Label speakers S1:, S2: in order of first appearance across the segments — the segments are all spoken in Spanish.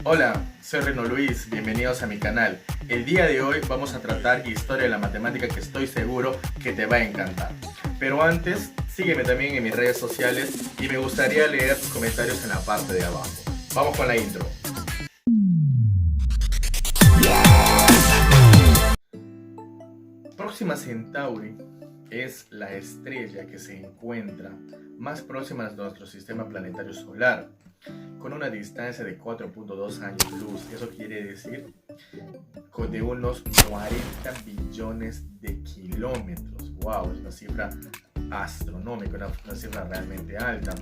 S1: Hola, soy Reno Luis, bienvenidos a mi canal. El día de hoy vamos a tratar historia de la matemática que estoy seguro que te va a encantar. Pero antes, sígueme también en mis redes sociales y me gustaría leer tus comentarios en la parte de abajo. Vamos con la intro. Próxima Centauri es la estrella que se encuentra más próxima a nuestro sistema planetario solar, con una distancia de 4.2 años luz. Eso quiere decir de unos 40 billones de kilómetros. ¡Wow! Es una cifra astronómica, una cifra realmente alta.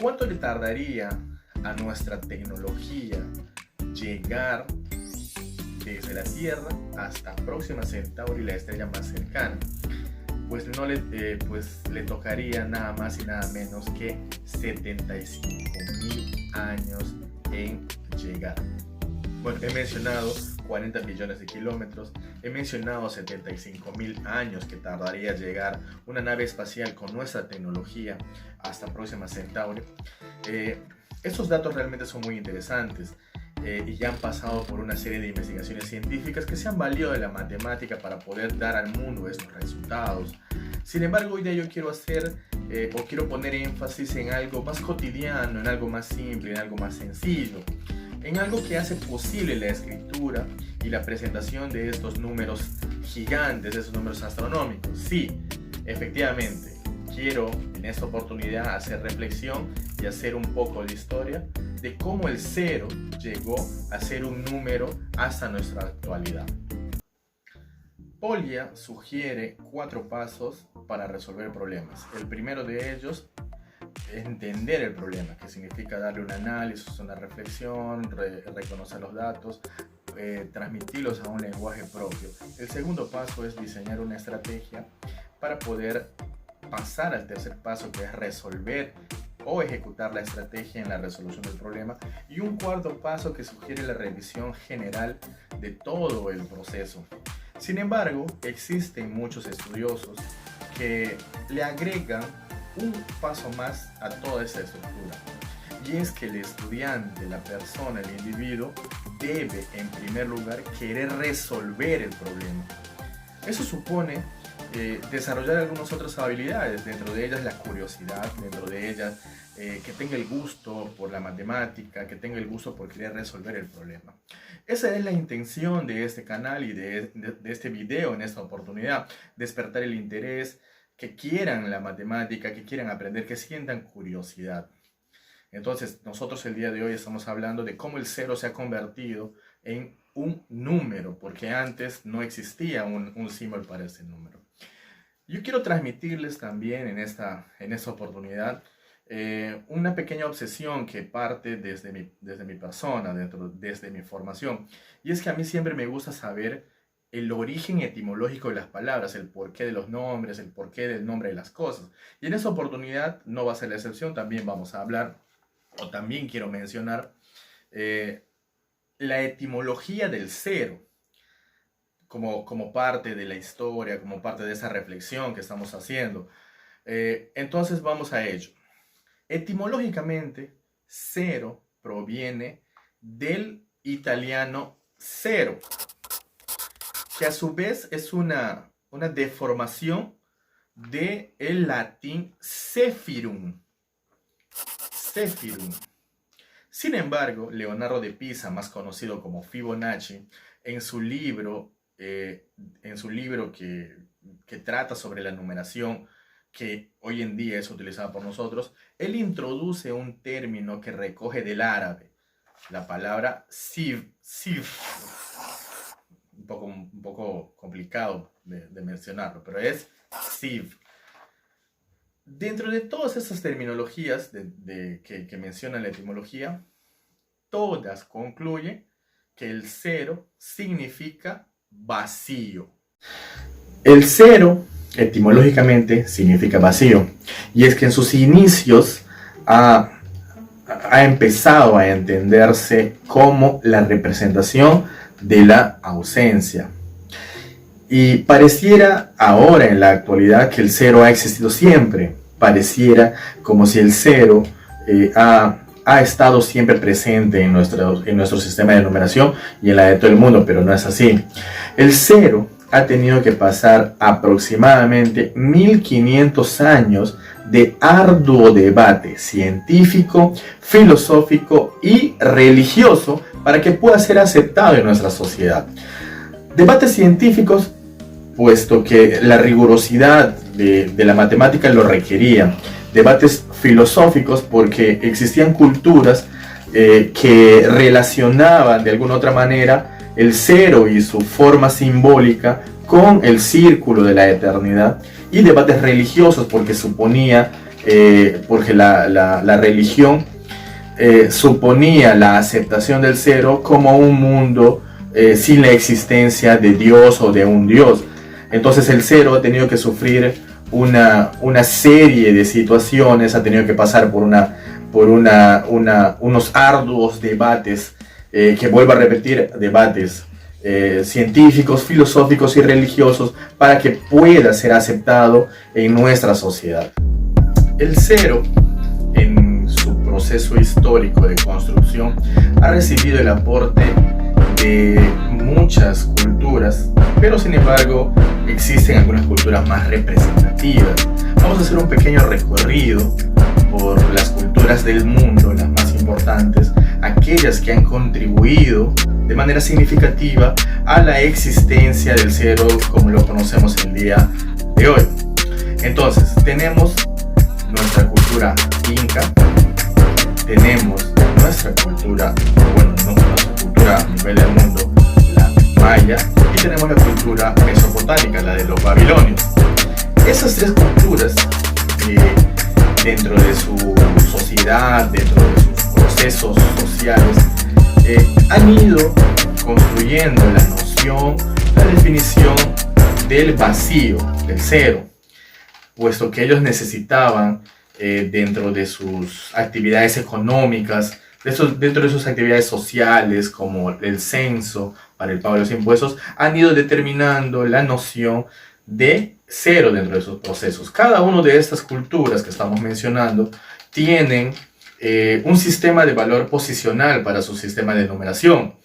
S1: ¿Cuánto le tardaría a nuestra tecnología llegar desde la Tierra hasta Próxima Centauri, la estrella más cercana? Pues le tocaría nada más y nada menos que 75.000 años en llegar. Bueno, he mencionado 40 billones de kilómetros, he mencionado 75.000 años que tardaría llegar una nave espacial con nuestra tecnología hasta Próxima Centauri. Estos datos realmente son muy interesantes. Y ya han pasado por una serie de investigaciones científicas que se han valido de la matemática para poder dar al mundo estos resultados. Sin embargo, hoy día yo quiero quiero poner énfasis en algo más cotidiano, en algo más simple, en algo más sencillo, en algo que hace posible la escritura y la presentación de estos números gigantes, de estos números astronómicos. Sí, efectivamente, quiero en esta oportunidad hacer reflexión y hacer un poco de historia de cómo el cero llegó a ser un número hasta nuestra actualidad. Polya sugiere 4 pasos para resolver problemas. El primero de ellos es entender el problema, que significa darle un análisis, una reflexión, reconocer los datos, transmitirlos a un lenguaje propio. El segundo paso es diseñar una estrategia para poder pasar al tercer paso, que es resolver o ejecutar la estrategia en la resolución del problema, y un cuarto paso que sugiere la revisión general de todo el proceso. Sin embargo, existen muchos estudiosos que le agregan un paso más a toda esta estructura, y es que el estudiante, la persona, el individuo debe en primer lugar querer resolver el problema. Eso supone desarrollar algunas otras habilidades, dentro de ellas la curiosidad, dentro de ellas que tenga el gusto por la matemática, que tenga el gusto por querer resolver el problema. Esa es la intención de este canal y de este video en esta oportunidad: despertar el interés, que quieran la matemática, que quieran aprender, que sientan curiosidad. Entonces, nosotros el día de hoy estamos hablando de cómo el cero se ha convertido en un número, porque antes no existía un símbolo para ese número. Yo quiero transmitirles también en esta oportunidad una pequeña obsesión que parte desde mi persona, desde mi formación. Y es que a mí siempre me gusta saber el origen etimológico de las palabras, el porqué de los nombres, el porqué del nombre de las cosas. Y en esta oportunidad no va a ser la excepción. También vamos a hablar, o también quiero mencionar, la etimología del cero, como parte de la historia, como parte de esa reflexión que estamos haciendo. Entonces vamos a ello. Etimológicamente, cero proviene del italiano cero, que a su vez es una deformación del latín sephirum. Sin embargo, Leonardo de Pisa, más conocido como Fibonacci, en su libro que trata sobre la numeración, que hoy en día es utilizada por nosotros, él introduce un término que recoge del árabe, la palabra siv. Un poco complicado de mencionarlo, pero es siv. Dentro de todas esas terminologías que menciona la etimología, todas concluyen que el cero significa vacío. El cero etimológicamente significa vacío, y es que en sus inicios ha empezado a entenderse como la representación de la ausencia. Y pareciera ahora en la actualidad que el cero ha existido siempre, pareciera como si el cero ha estado siempre presente en nuestro sistema de numeración y en la de todo el mundo, pero no es así. El cero ha tenido que pasar aproximadamente 1500 años de arduo debate científico, filosófico y religioso para que pueda ser aceptado en nuestra sociedad. Debates científicos, puesto que la rigurosidad de la matemática lo requería. Debates filosóficos, porque existían culturas que relacionaban de alguna otra manera el cero y su forma simbólica con el círculo de la eternidad. Y debates religiosos, porque la religión suponía la aceptación del cero como un mundo sin la existencia de Dios o de un Dios. Entonces el cero ha tenido que sufrir una serie de situaciones, ha tenido que pasar por unos arduos debates, que vuelvo a repetir, debates científicos, filosóficos y religiosos, para que pueda ser aceptado en nuestra sociedad. El cero, en su proceso histórico de construcción, ha recibido el aporte de muchas culturas, pero sin embargo existen algunas culturas más representativas. Vamos a hacer un pequeño recorrido por las culturas del mundo, las más importantes, aquellas que han contribuido de manera significativa a la existencia del cero como lo conocemos el día de hoy. Entonces, tenemos nuestra cultura inca, tenemos nuestra cultura, nuestra cultura a nivel del mundo, la maya, y tenemos la cultura mesopotámica, la de los babilonios. Esas tres culturas, dentro de su sociedad, dentro de sus procesos sociales, han ido construyendo la noción, la definición del vacío, del cero, puesto que ellos necesitaban, dentro de sus actividades económicas, dentro de sus actividades sociales, como el censo para el pago de los impuestos, han ido determinando la noción de cero dentro de sus procesos. Cada una de estas culturas que estamos mencionando tienen un sistema de valor posicional para su sistema de numeración.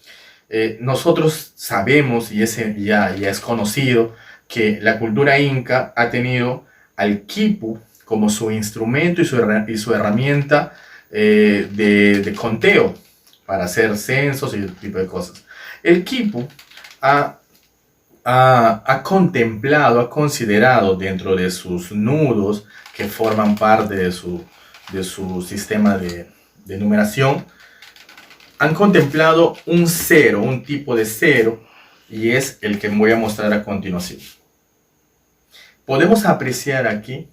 S1: Nosotros sabemos, y ya es conocido, que la cultura inca ha tenido al quipu como su instrumento y su herramienta de conteo para hacer censos y ese tipo de cosas. El quipu ha contemplado, ha considerado dentro de sus nudos que forman parte de su sistema de numeración, han contemplado un cero, un tipo de cero, y es el que voy a mostrar a continuación. Podemos apreciar aquí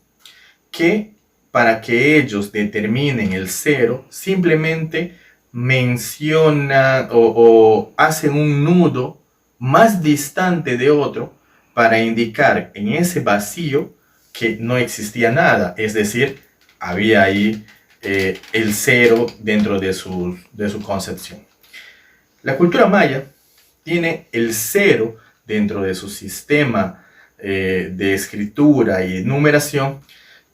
S1: que para que ellos determinen el cero, simplemente mencionan o hacen un nudo más distante de otro para indicar en ese vacío que no existía nada, es decir, había ahí el cero dentro de su concepción. La cultura maya tiene el cero dentro de su sistema de escritura y numeración.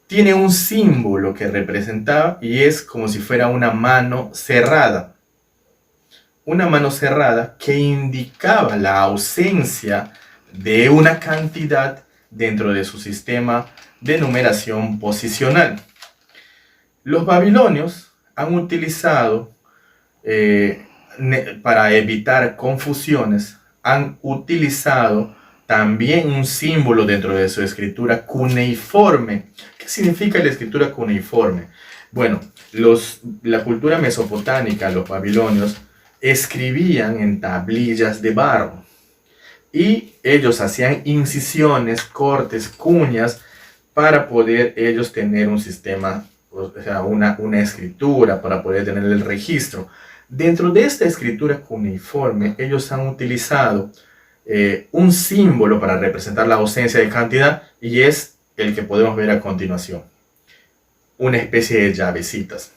S1: Tiene un símbolo que representaba, y es como si fuera una mano cerrada. Una mano cerrada que indicaba la ausencia de una cantidad dentro de su sistema de numeración posicional. Los babilonios han utilizado, para evitar confusiones, han utilizado también un símbolo dentro de su escritura cuneiforme. ¿Qué significa la escritura cuneiforme? Bueno, la cultura mesopotámica, los babilonios, escribían en tablillas de barro, y ellos hacían incisiones, cortes, cuñas, para poder ellos tener un sistema, o sea, una escritura, para poder tener el registro. Dentro de esta escritura cuneiforme, ellos han utilizado un símbolo para representar la ausencia de cantidad, y es el que podemos ver a continuación. Una especie de llavecitas.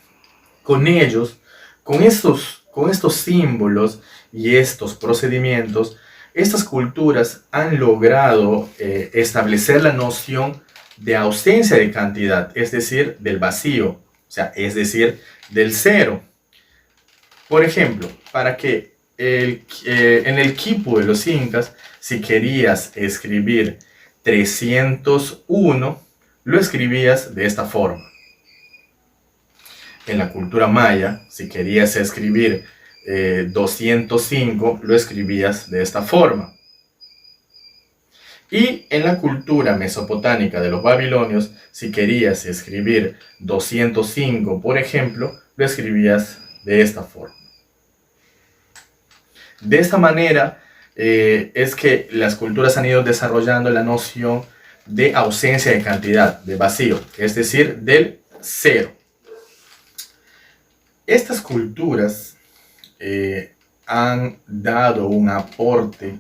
S1: Con ellos, con estos símbolos y estos procedimientos, estas culturas han logrado establecer la noción de ausencia de cantidad, es decir, del vacío, o sea, es decir, del cero. Por ejemplo, para que en el quipu de los incas, si querías escribir 301, lo escribías de esta forma. En la cultura maya, si querías escribir 205, lo escribías de esta forma. Y en la cultura mesopotámica de los babilonios, si querías escribir 205, por ejemplo, lo escribías de esta forma. De esta manera es que las culturas han ido desarrollando la noción de ausencia de cantidad, de vacío, es decir, del cero. Estas culturas han dado un aporte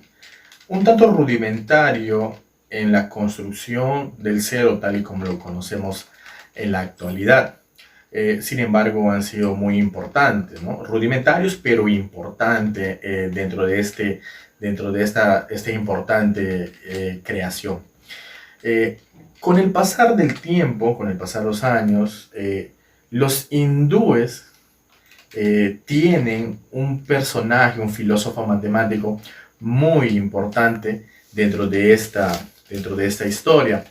S1: un tanto rudimentario en la construcción del cero tal y como lo conocemos en la actualidad. Sin embargo, han sido muy importantes, ¿no? Rudimentarios, pero importantes dentro de esta importante creación. Con el pasar del tiempo, con el pasar de los años, los hindúes tienen un personaje, un filósofo matemático muy importante dentro de esta historia.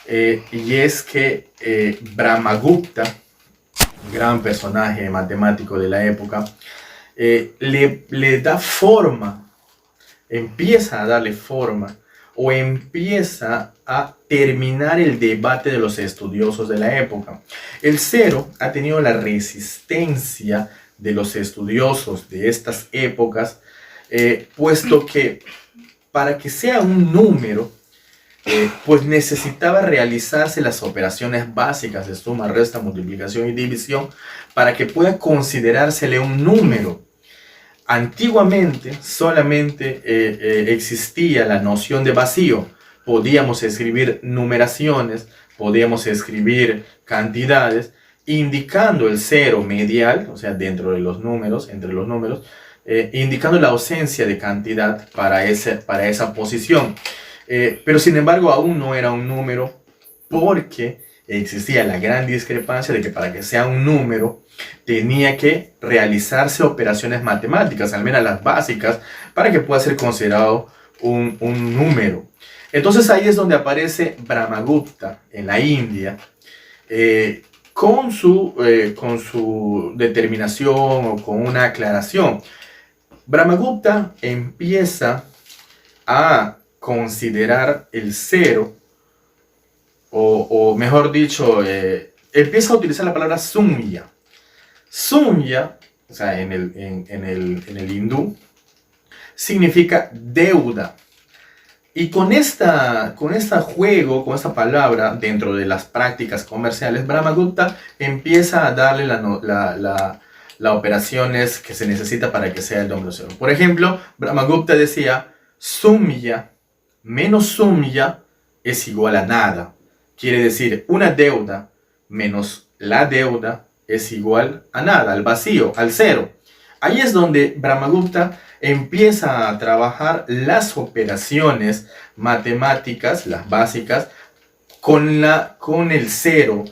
S1: Y es que Brahmagupta, gran personaje matemático de la época, le da forma, empieza a darle forma o empieza a terminar el debate de los estudiosos de la época. El cero ha tenido la resistencia de los estudiosos de estas épocas, puesto que para que sea un número, pues necesitaba realizarse las operaciones básicas de suma, resta, multiplicación y división para que pueda considerársele un número. Antiguamente solamente existía la noción de vacío. Podíamos escribir numeraciones, podíamos escribir cantidades, indicando el cero medial, o sea, dentro de los números, entre los números, indicando la ausencia de cantidad para esa posición. Pero sin embargo aún no era un número, porque existía la gran discrepancia de que para que sea un número tenía que realizarse operaciones matemáticas, al menos las básicas, para que pueda ser considerado un número. Entonces ahí es donde aparece Brahmagupta en la India, con su determinación o con una aclaración. Brahmagupta empieza a considerar el cero, o mejor dicho, empieza a utilizar la palabra sumya. Sumya, o sea, en el hindú, significa deuda. Y con este juego, con esta palabra, dentro de las prácticas comerciales, Brahmagupta empieza a darle las operaciones que se necesita para que sea el número cero. Por ejemplo, Brahmagupta decía, sumya menos sumya es igual a nada. Quiere decir, una deuda menos la deuda es igual a nada, al vacío, al cero. Ahí es donde Brahmagupta empieza a trabajar las operaciones matemáticas, las básicas, con el cero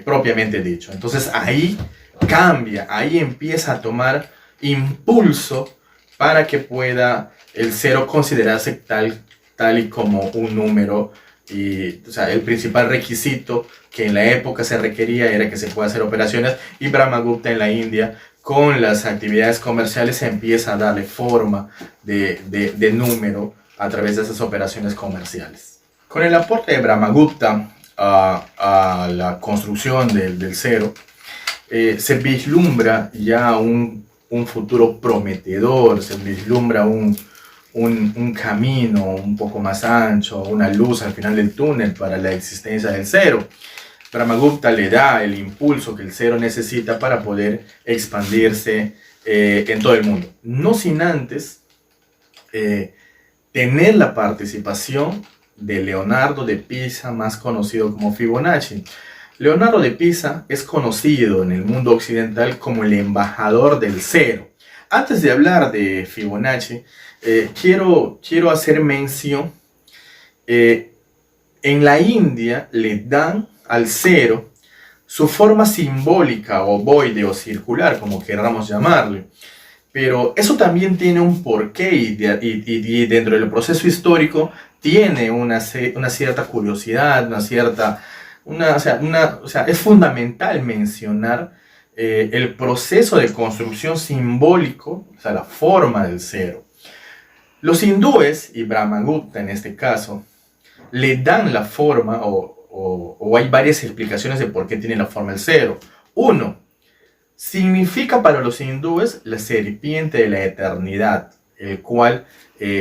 S1: propiamente dicho. Entonces ahí cambia, ahí empieza a tomar impulso para que pueda el cero considerarse tal y como un número. Y, o sea, el principal requisito que en la época se requería era que se pueda hacer operaciones, y Brahmagupta en la India, con las actividades comerciales, se empieza a darle forma de número a través de esas operaciones comerciales. Con el aporte de Brahmagupta a la construcción del cero, se vislumbra ya un futuro prometedor, se vislumbra un camino un poco más ancho, una luz al final del túnel para la existencia del cero. Brahmagupta le da el impulso que el cero necesita para poder expandirse en todo el mundo. No sin antes tener la participación de Leonardo de Pisa, más conocido como Fibonacci. Leonardo de Pisa es conocido en el mundo occidental como el embajador del cero. Antes de hablar de Fibonacci, quiero hacer mención En la India le dan al cero su forma simbólica, ovoide o circular, como queramos llamarle. Pero eso también tiene un porqué y dentro del proceso histórico tiene una cierta curiosidad, es fundamental mencionar el proceso de construcción simbólico, o sea, la forma del cero. Los hindúes, y Brahmagupta en este caso, le dan la forma, o hay varias explicaciones de por qué tiene la forma del cero. Uno, significa para los hindúes la serpiente de la eternidad, el cual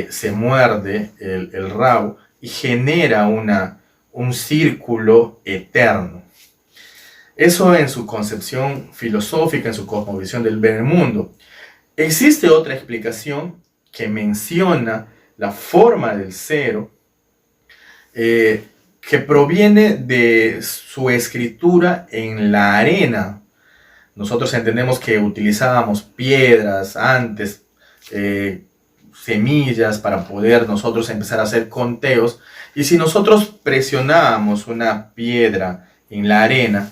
S1: se muerde el rabo y genera un círculo eterno. Eso en su concepción filosófica, en su cosmovisión del ver el mundo. Existe otra explicación que menciona la forma del cero, que proviene de su escritura en la arena. Nosotros entendemos que utilizábamos piedras antes, semillas, para poder nosotros empezar a hacer conteos. Y si nosotros presionábamos una piedra en la arena,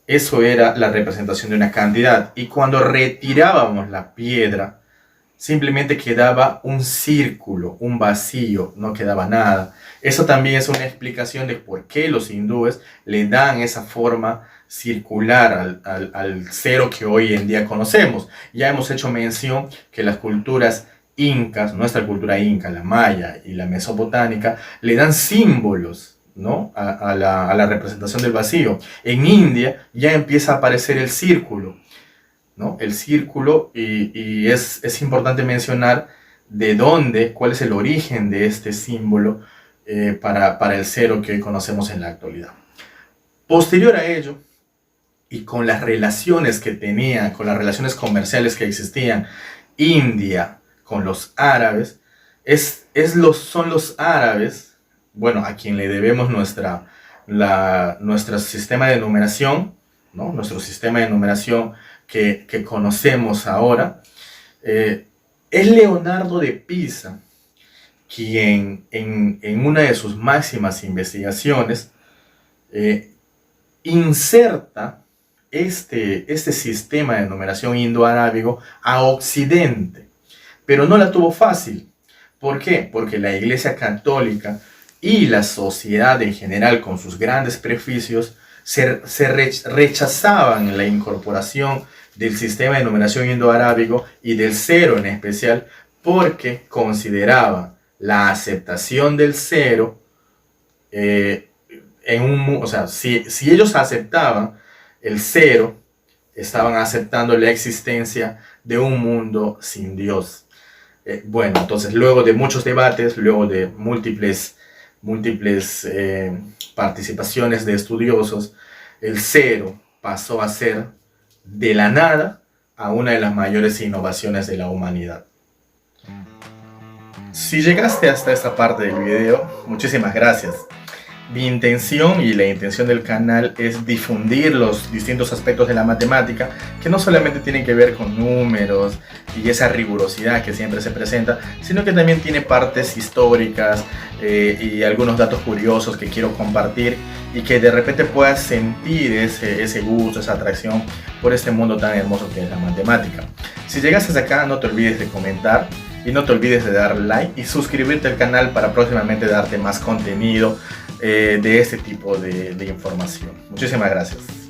S1: eso era la representación de una cantidad. Y cuando retirábamos la piedra, simplemente quedaba un círculo, un vacío, no quedaba nada. Eso también es una explicación de por qué los hindúes le dan esa forma circular al cero que hoy en día conocemos. Ya hemos hecho mención que las culturas incas, nuestra cultura inca, la maya y la mesopotámica, le dan símbolos, ¿no?, a la representación del vacío. En India ya empieza a aparecer el círculo, ¿no? El círculo, y es importante mencionar de dónde, cuál es el origen de este símbolo para el cero que hoy conocemos en la actualidad. Posterior a ello, y con las relaciones que tenía, con las relaciones comerciales que existían India con los árabes, son los árabes, bueno, a quien le debemos nuestro sistema de numeración, ¿no? Nuestro sistema de numeración que conocemos ahora. Es Leonardo de Pisa quien en una de sus máximas investigaciones inserta este sistema de numeración indo-arábigo a Occidente, pero no la tuvo fácil. ¿Por qué? Porque la Iglesia Católica y la sociedad en general, con sus grandes prejuicios, rechazaban la incorporación del sistema de numeración indo-arábigo y del cero en especial, porque consideraban la aceptación del cero si ellos aceptaban el cero, estaban aceptando la existencia de un mundo sin Dios. Bueno, entonces luego de muchos debates, luego de múltiples participaciones de estudiosos, el cero pasó a ser de la nada a una de las mayores innovaciones de la humanidad. Si llegaste hasta esta parte del video, muchísimas gracias. Mi intención y la intención del canal es difundir los distintos aspectos de la matemática, que no solamente tienen que ver con números y esa rigurosidad que siempre se presenta, sino que también tiene partes históricas y algunos datos curiosos que quiero compartir, y que de repente puedas sentir ese gusto, esa atracción por este mundo tan hermoso que es la matemática. Si llegaste hasta acá, no te olvides de comentar y no te olvides de dar like y suscribirte al canal para próximamente darte más contenido de este tipo de información. Muchísimas gracias.